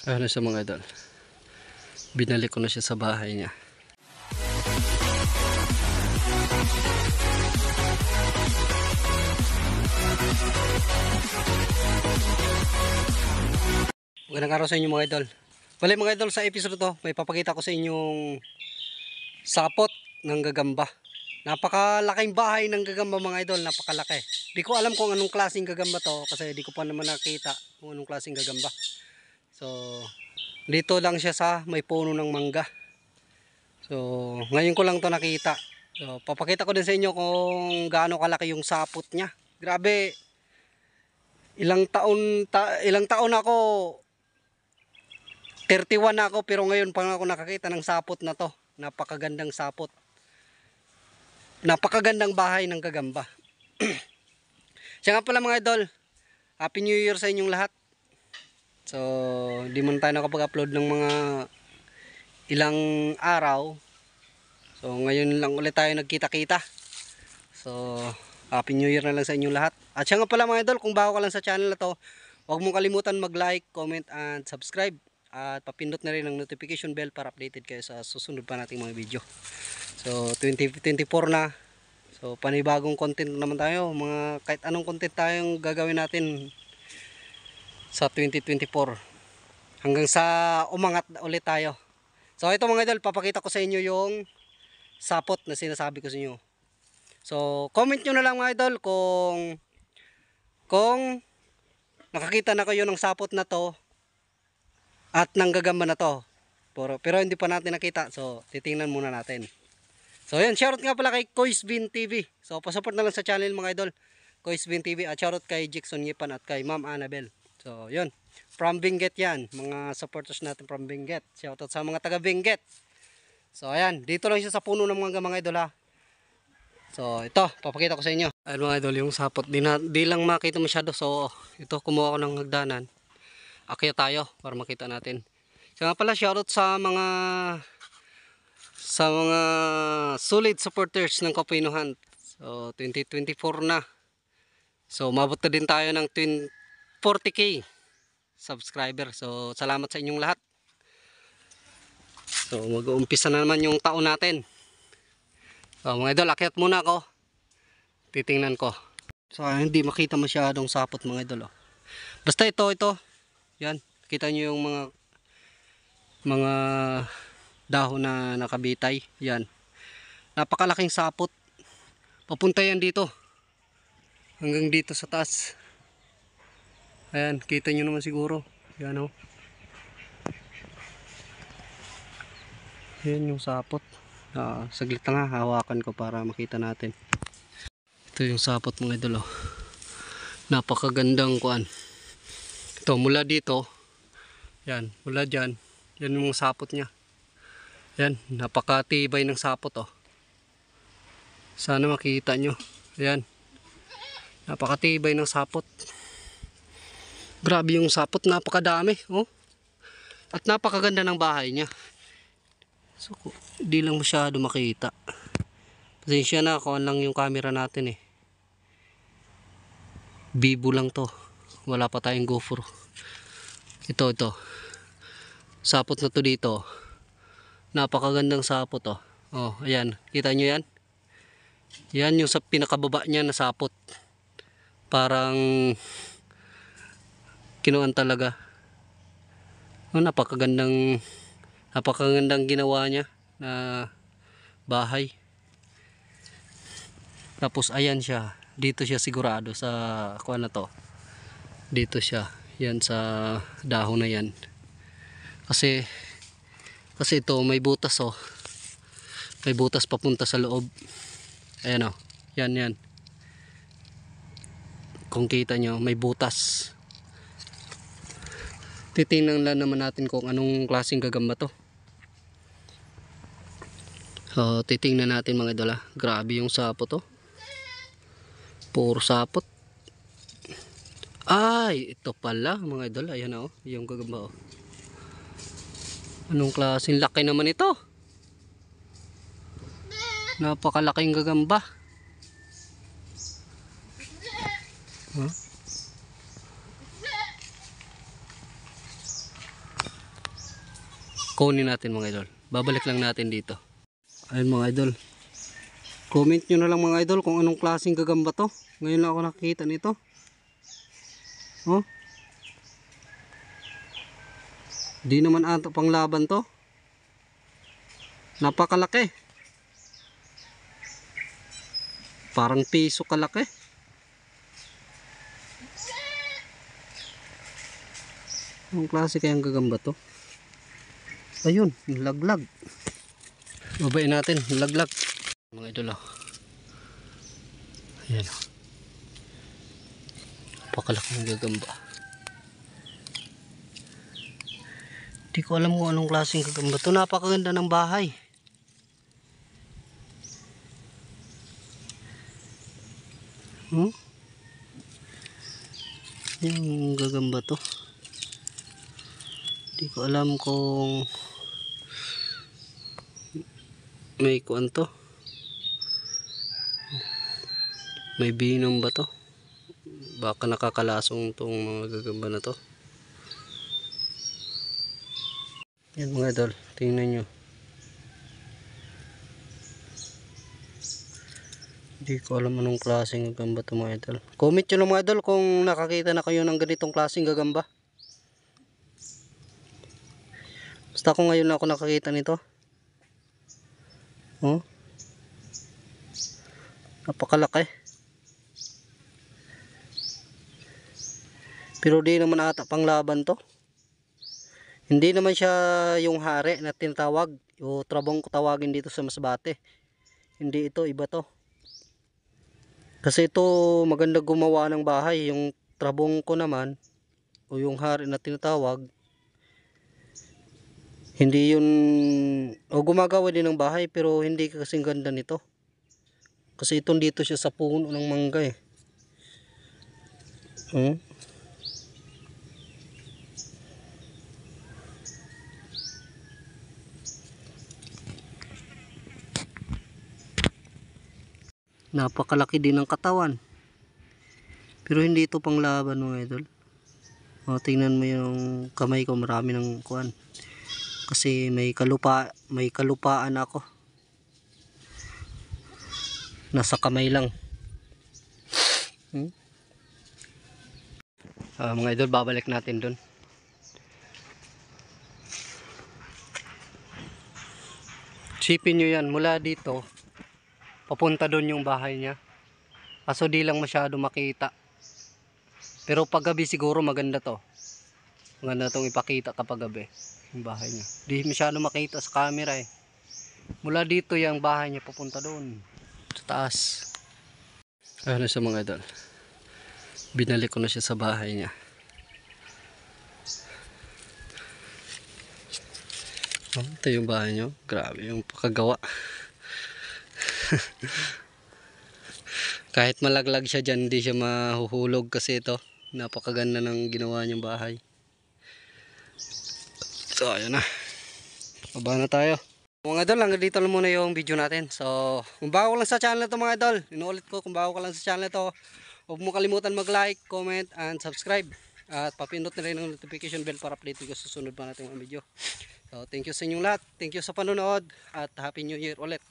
Ano siya mga idol, binalik ko na siya sa bahay niya. Magandang araw sa inyo mga idol. Bali mga idol, sa episode to may papakita ko sa inyong sapot ng gagamba. Napakalaking bahay ng gagamba mga idol, napakalaki. Di ko alam kung anong klaseng gagamba to kasi di ko pa naman nakita kung anong klaseng gagamba. So dito lang siya sa may puno ng mangga. So ngayon ko lang to nakita. So papakita ko din sa inyo kung gaano kalaki yung sapot niya. Grabe, ilang taon ako, 31 na ako, pero ngayon pa ako nakakita ng sapot na to. Napakagandang sapot. Napakagandang bahay ng gagamba. Siya nga pala mga idol, Happy New Year sa inyong lahat. So di man tayo nakapag-upload ng mga ilang araw. So ngayon lang ulit tayo nagkita-kita. So Happy New Year na lang sa inyong lahat. At siya nga pala mga idol, kung bago ka lang sa channel na to, huwag mong kalimutan mag-like, comment, and subscribe. At papindot na rin ang notification bell para updated kayo sa susunod pa nating mga video. So 2024 na. So panibagong content naman tayo. Kahit anong content tayong gagawin natin sa 2024. Hanggang sa umangat ulit tayo. So ito mga idol, papakita ko sa inyo yung sapot na sinasabi ko sa inyo. So comment nyo na lang mga idol kung nakakita na kayo ng sapot na to at ng gagamba na to. Pero hindi pa natin nakita. So titingnan muna natin. So yan, shoutout nga pala kay Koisbin TV. So pasupport na lang sa channel mga idol, Koisbin TV. At shoutout kay Jackson Yipan at kay Ma'am Annabel. So yun, from Benguet yan, mga supporters natin from Benguet. Shoutout sa mga taga Benguet. So ayan, dito lang siya sa puno ng mga idol ha. So ito, papakita ko sa inyo. Ayan mga idol, yung sapot, di lang makita masyado. So ito, kumuha ko ng hagdanan. Akyat tayo para makita natin. So nga pala, shoutout sa mga solid supporters ng Kapoy Hunt. So 2024 na. So mabot na din tayo ng 40k subscriber. So salamat sa inyong lahat. So mag-uumpisa na naman yung taon natin. So mga idol, akyat muna ako. Titingnan ko. So hindi makita masyadong sapot mga idol. Basta ito. Yan, kita nyo yung mga dahon na nakabitay. Yan, napakalaking sapot. Papunta yan dito hanggang dito sa taas. Ayan, kita nyo naman siguro. Yan o. Yan yung sapot. Saglit lang ha, hawakan ko para makita natin. Ito yung sapot mga idol. Napakagandang kuan. Ito, mula dito, yan, mula dyan, yan yung sapot niya. Yan, napakatibay ng sapot oh. Sana makita nyo. Yan, napakatibay ng sapot. Grabe yung sapot, napakadami oh. At napakaganda ng bahay niya. So, di lang masyado makita. Pasensya na, kuhan lang yung camera natin eh. Bibo lang to. Wala pa tayong GoPro. Ito. Sapot na to dito. Napakagandang sapot oh. Oh, ayan. Kita nyo yan? Yan yung sa pinakababa niya na sapot. Parang kinuan talaga. Oh, napakagandang ginawa niya na bahay. Tapos ayan siya. Dito siya sigurado sa kuan na to. Dito siya, yan sa dahon na yan. Kasi ito may butas oh. May butas papunta sa loob. Ayan oh. Yan. Kung kita nyo, may butas. Titingnan lang naman natin kung anong klaseng gagamba to. So titingnan natin mga idol. Grabe yung sapot oh. Puro sapot. Ay, ito pala mga idol. Ayan o, yung gagamba o. Anong klaseng laki naman ito? Napakalaking gagamba. Huh? kunin natin mga idol. Babalik lang natin dito. Ayun mga idol. Comment nyo na lang mga idol kung anong klaseng gagamba to. Ngayon lang ako nakikita nito. Oh. Di naman ata pang laban to. Napakalaki. Parang piso kalaki. Anong klase kayang gagamba to? Ayun, laglag. Babain natin, laglag. Mga idol oh. Ayan oh. Napakalaking gagamba. Di ko alam kung anong klaseng gagamba to. Napakaganda ng bahay. Yung gagamba to. Di ko alam kung may kuan to. May binom ba to? Baka nakakalasong tong mga gagamba na to. Yan mga idol, tingnan nyo. Hindi ko alam anong klaseng gagamba to mga idol. Comment nyo lang mga idol kung nakakita na kayo ng ganitong klaseng gagamba. Basta ako ngayon lang ako nakakita nito. Oh. Napakalaki. Pero di naman ata pang laban to. Hindi naman siya yung hari na tinatawag. Yung trabong ko tawagin dito sa Masbate. Hindi ito, iba to. Kasi ito maganda gumawa ng bahay. Yung trabong ko naman o yung hari na tinatawag, hindi yun, o gumagawa din ng bahay pero hindi kasing ganda nito. Kasi itong dito siya sa puno ng mangga eh. Napakalaki din ng katawan. Pero hindi ito pang laban mga idol. O, tingnan mo yung kamay ko, marami ng kuan. Kasi may kalupaan ako. Nasa kamay lang. Mga idol, babalik natin dun. Sipin nyo yan, mula dito papunta dun yung bahay niya. Kaso di lang masyado makita. Pero pag gabi siguro maganda to. Maganda tong ipakita kapag gabi yung bahay niya. Di masyado makita sa camera eh. Mula dito yung bahay niya papunta doon sa taas. Ano sa mga idol, binalik ko na siya sa bahay niya. Ito yung bahay niyo. Grabe yung pakagawa. Kahit malaglag siya dyan, hindi siya mahuhulog kasi ito napakaganda ng ginawa niyang bahay. So ayun na, baba na tayo mga idol. Hanggang dito lang muna yung video natin. So kung bago lang sa channel na to mga idol, inuulit ko, kung bago ka lang sa channel na to, huwag mo kalimutan mag like, comment and subscribe. At papindot na rin ang notification bell para update ko sa susunod pa natin mga video. So thank you sa inyong lahat, thank you sa panonood at happy new year ulit.